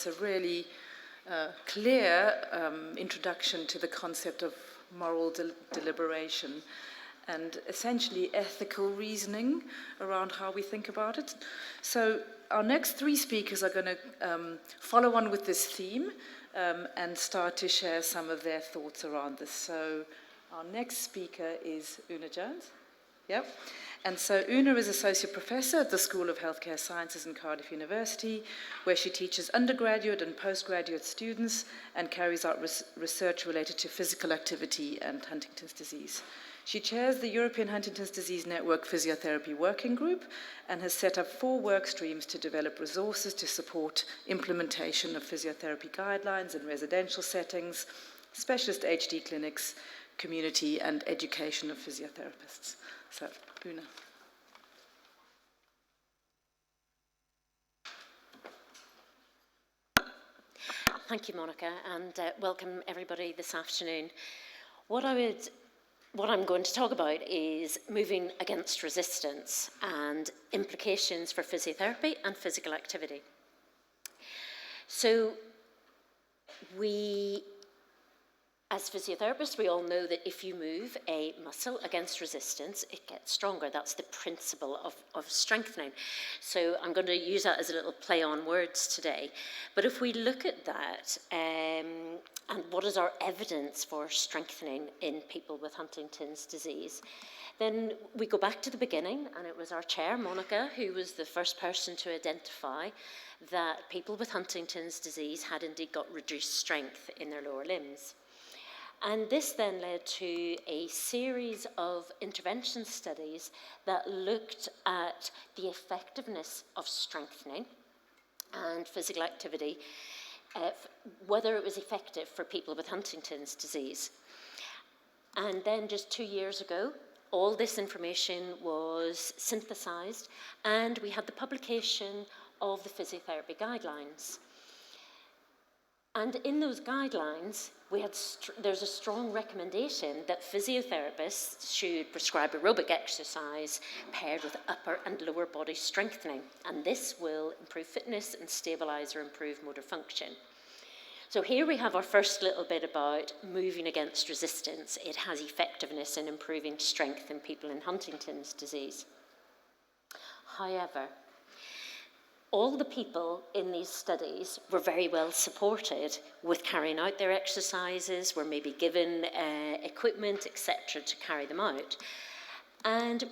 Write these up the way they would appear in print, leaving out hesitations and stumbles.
It's a really clear introduction to the concept of moral deliberation and essentially ethical reasoning around how we think about it. So our next three speakers are going to follow on with this theme and start to share some of their thoughts around this. So our next speaker is Una Jones. Yep. And so Una is Associate Professor at the School of Healthcare Sciences in Cardiff University, where she teaches undergraduate and postgraduate students and carries out research related to physical activity and Huntington's disease. She chairs the European Huntington's Disease Network Physiotherapy Working Group and has set up 4 work streams to develop resources to support implementation of physiotherapy guidelines in residential settings, specialist HD clinics, community and education of physiotherapists. So, Una. Thank you, Monica, and welcome everybody this afternoon. What I'm going to talk about is moving against resistance and implications for physiotherapy and physical activity. So as physiotherapists, we all know that if you move a muscle against resistance, it gets stronger. That's the principle of strengthening. So I'm going to use that as a little play on words today. But if we look at that, and what is our evidence for strengthening in people with Huntington's disease, then we go back to the beginning, and it was our chair, Monica, who was the first person to identify that people with Huntington's disease had indeed got reduced strength in their lower limbs. And this then led to a series of intervention studies that looked at the effectiveness of strengthening and physical activity, whether it was effective for people with Huntington's disease. And then just 2 years ago, all this information was synthesized, and we had the publication of the physiotherapy guidelines. And in those guidelines, there's a strong recommendation that physiotherapists should prescribe aerobic exercise paired with upper and lower body strengthening, and this will improve fitness and stabilize or improve motor function. So here we have our first little bit about moving against resistance. It has effectiveness in improving strength in people in Huntington's disease. However, all the people in these studies were very well supported with carrying out their exercises, were maybe given equipment, etc., to carry them out. And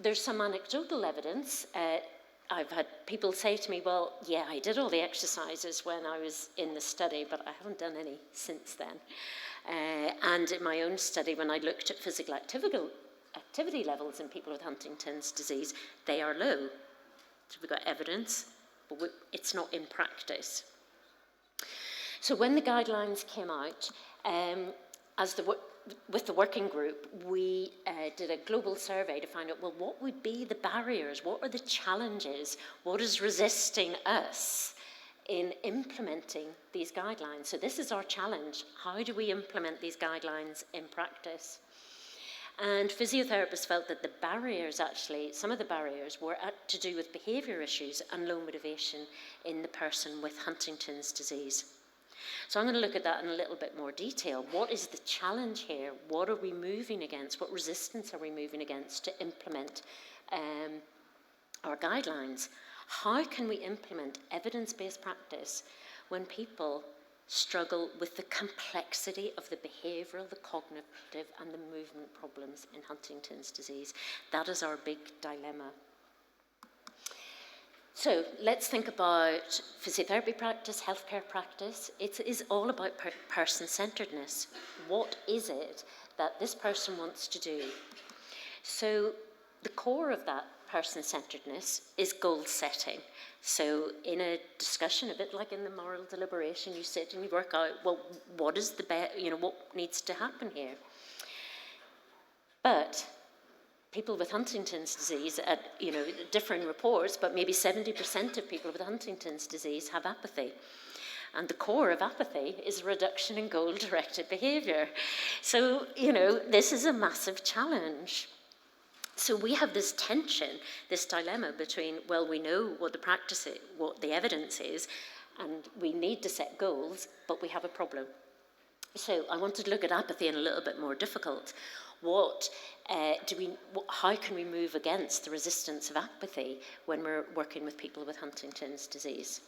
there's some anecdotal evidence. I've had people say to me, well, yeah, I did all the exercises when I was in the study, but I haven't done any since then. And in my own study, when I looked at physical activity levels in people with Huntington's disease, they are low. So we've got evidence, but it's not in practice. So when the guidelines came out, with the working group, we did a global survey to find out, well, what would be the barriers? What are the challenges? What is resisting us in implementing these guidelines? So this is our challenge. How do we implement these guidelines in practice? And physiotherapists felt that the barriers, actually, some of the barriers were to do with behaviour issues and low motivation in the person with Huntington's disease. So I'm going to look at that in a little bit more detail. What is the challenge here? What are we moving against? What resistance are we moving against to implement our guidelines? How can we implement evidence-based practice when people struggle with the complexity of the behavioural, the cognitive and the movement problems in Huntington's disease? That is our big dilemma. So let's think about physiotherapy practice, healthcare practice. It is all about person-centeredness. What is it that this person wants to do? So the core of that person-centeredness is goal setting. So in a discussion, a bit like in the moral deliberation, you sit and you work out, well, what is what needs to happen here? But people with Huntington's disease, at differing reports, but maybe 70% of people with Huntington's disease have apathy. And the core of apathy is a reduction in goal-directed behaviour. So, this is a massive challenge. So we have this tension, this dilemma between, well, we know what the practice is, what the evidence is, and we need to set goals, but we have a problem. So I wanted to look at apathy in a little bit more difficult. How can we move against the resistance of apathy when we're working with people with Huntington's disease?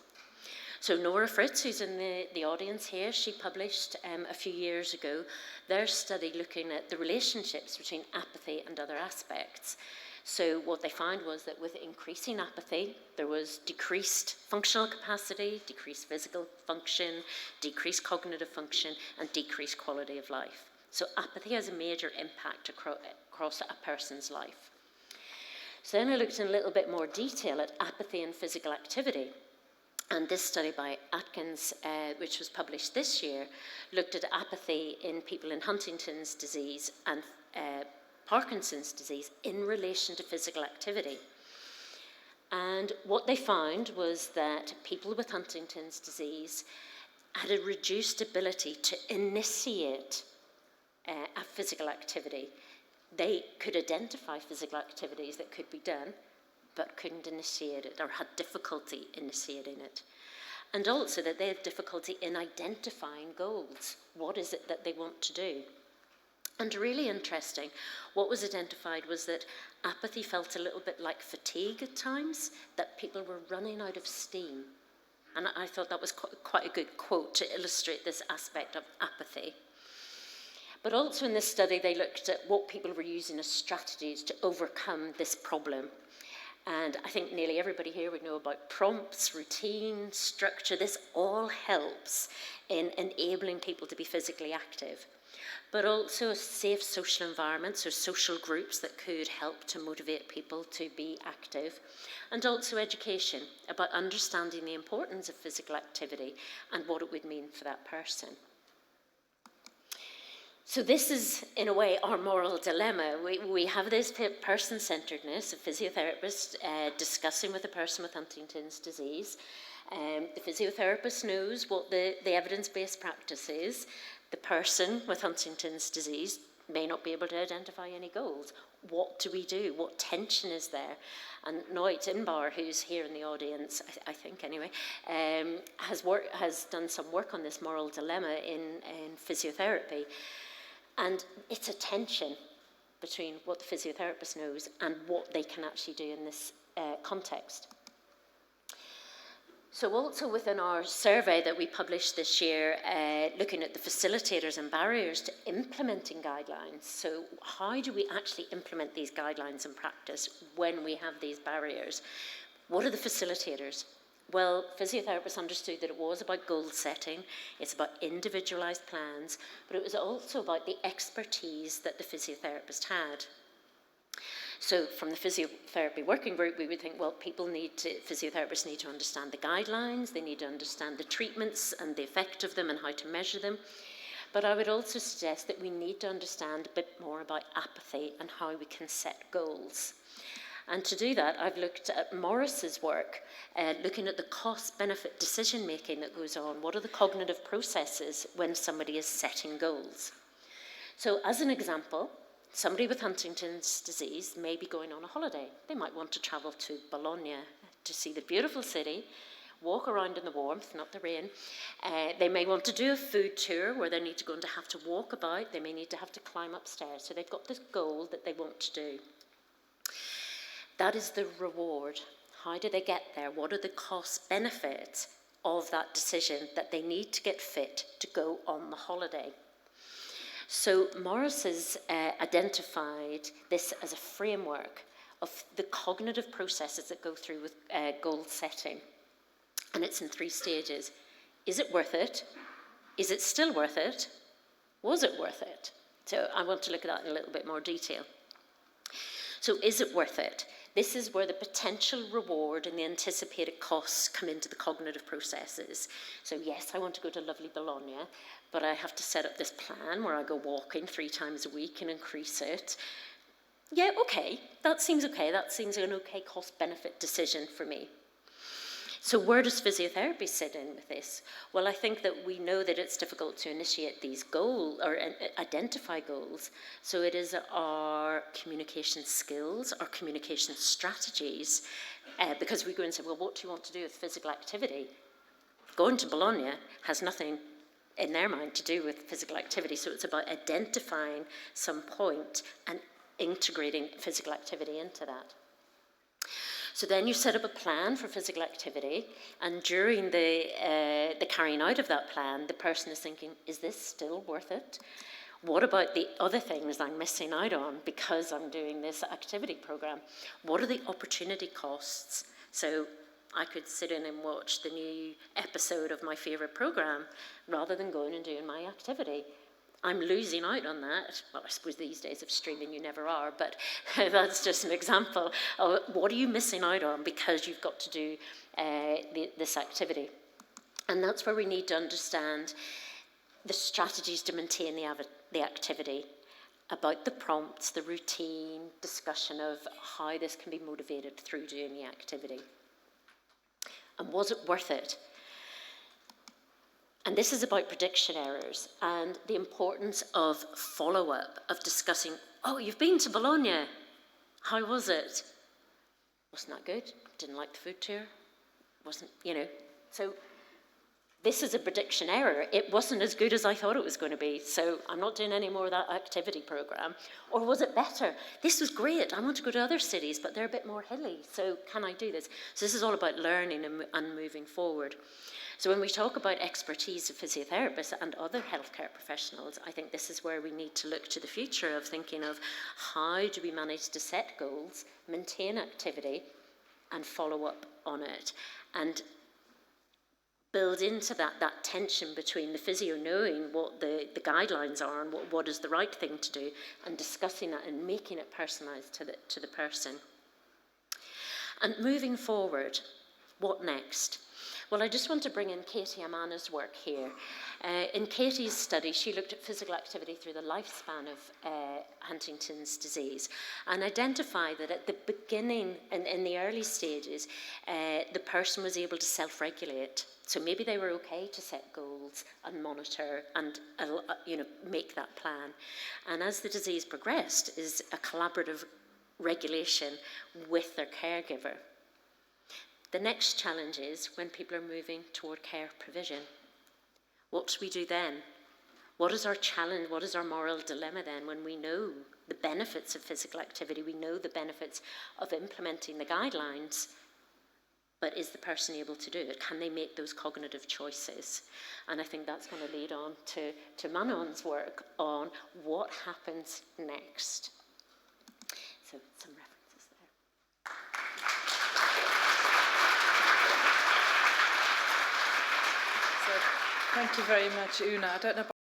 So Nora Fritz, who's in the audience here, she published a few years ago their study looking at the relationships between apathy and other aspects. So what they found was that with increasing apathy, there was decreased functional capacity, decreased physical function, decreased cognitive function, and decreased quality of life. So apathy has a major impact across a person's life. So then I looked in a little bit more detail at apathy and physical activity. And this study by Atkins, which was published this year, looked at apathy in people in Huntington's disease and Parkinson's disease in relation to physical activity. And what they found was that people with Huntington's disease had a reduced ability to initiate a physical activity. They could identify physical activities that could be done, but couldn't initiate it or had difficulty initiating it. And also that they had difficulty in identifying goals. What is it that they want to do? And really interesting, what was identified was that apathy felt a little bit like fatigue at times, that people were running out of steam. And I thought that was quite a good quote to illustrate this aspect of apathy. But also in this study, they looked at what people were using as strategies to overcome this problem. And I think nearly everybody here would know about prompts, routine, structure. This all helps in enabling people to be physically active. But also safe social environments or social groups that could help to motivate people to be active. And also education about understanding the importance of physical activity and what it would mean for that person. So this is, in a way, our moral dilemma. We have this person-centeredness, a physiotherapist discussing with a person with Huntington's disease. The physiotherapist knows what the evidence-based practice is. The person with Huntington's disease may not be able to identify any goals. What do we do? What tension is there? And Noit Inbar, who's here in the audience, I think anyway, has done some work on this moral dilemma in physiotherapy. And it's a tension between what the physiotherapist knows and what they can actually do in this context. So also within our survey that we published this year, looking at the facilitators and barriers to implementing guidelines. So how do we actually implement these guidelines in practice when we have these barriers? What are the facilitators? Well, physiotherapists understood that it was about goal setting, it's about individualised plans, but it was also about the expertise that the physiotherapist had. So from the physiotherapy working group, we would think, well, physiotherapists need to understand the guidelines, they need to understand the treatments and the effect of them and how to measure them. But I would also suggest that we need to understand a bit more about apathy and how we can set goals. And to do that, I've looked at Morris's work, looking at the cost-benefit decision-making that goes on. What are the cognitive processes when somebody is setting goals? So as an example, somebody with Huntington's disease may be going on a holiday. They might want to travel to Bologna to see the beautiful city, walk around in the warmth, not the rain. They may want to do a food tour where they need to go and have to walk about. They may need to have to climb upstairs. So they've got this goal that they want to do. That is the reward. How do they get there? What are the cost benefits of that decision that they need to get fit to go on the holiday? So Morris has identified this as a framework of the cognitive processes that go through with goal setting. And it's in 3 stages. Is it worth it? Is it still worth it? Was it worth it? So I want to look at that in a little bit more detail. So is it worth it? This is where the potential reward and the anticipated costs come into the cognitive processes. So yes, I want to go to lovely Bologna, but I have to set up this plan where I go walking 3 times a week and increase it. Yeah, okay, that seems okay. That seems an okay cost-benefit decision for me. So where does physiotherapy sit in with this? Well, I think that we know that it's difficult to initiate these goals or identify goals. So it is our communication skills, our communication strategies, because we go and say, well, what do you want to do with physical activity? Going to Bologna has nothing in their mind to do with physical activity, so it's about identifying some point and integrating physical activity into that. So then you set up a plan for physical activity, and during the carrying out of that plan, the person is thinking, is this still worth it? What about the other things I'm missing out on because I'm doing this activity program? What are the opportunity costs? So I could sit in and watch the new episode of my favourite program rather than going and doing my activity. I'm losing out on that. Well, I suppose these days of streaming you never are, but that's just an example of what are you missing out on because you've got to do this activity. And that's where we need to understand the strategies to maintain the activity, about the prompts, the routine, discussion of how this can be motivated through doing the activity. And was it worth it? And this is about prediction errors and the importance of follow-up, of discussing, oh, you've been to Bologna. How was it? Wasn't that good? Didn't like the food tour? Wasn't, So this is a prediction error. It wasn't as good as I thought it was going to be, so I'm not doing any more of that activity program. Or was it better? This was great. I want to go to other cities, but they're a bit more hilly, so can I do this? So this is all about learning and moving forward. So when we talk about expertise of physiotherapists and other healthcare professionals, I think this is where we need to look to the future of thinking of how do we manage to set goals, maintain activity, and follow up on it. And build into that tension between the physio knowing what the guidelines are and what is the right thing to do, and discussing that and making it personalised to the person. And moving forward, what next? Well, I just want to bring in Katie Amana's work here. In Katie's study, she looked at physical activity through the lifespan of Huntington's disease and identified that at the beginning, in the early stages, the person was able to self-regulate. So maybe they were okay to set goals and monitor and make that plan. And as the disease progressed, is a collaborative regulation with their caregiver. The next challenge is when people are moving toward care provision. What do we do then? What is our challenge? What is our moral dilemma then when we know the benefits of physical activity? We know the benefits of implementing the guidelines, but is the person able to do it? Can they make those cognitive choices? And I think that's going to lead on to Manon's work on what happens next. So some references there. So, thank you very much, Una. I don't know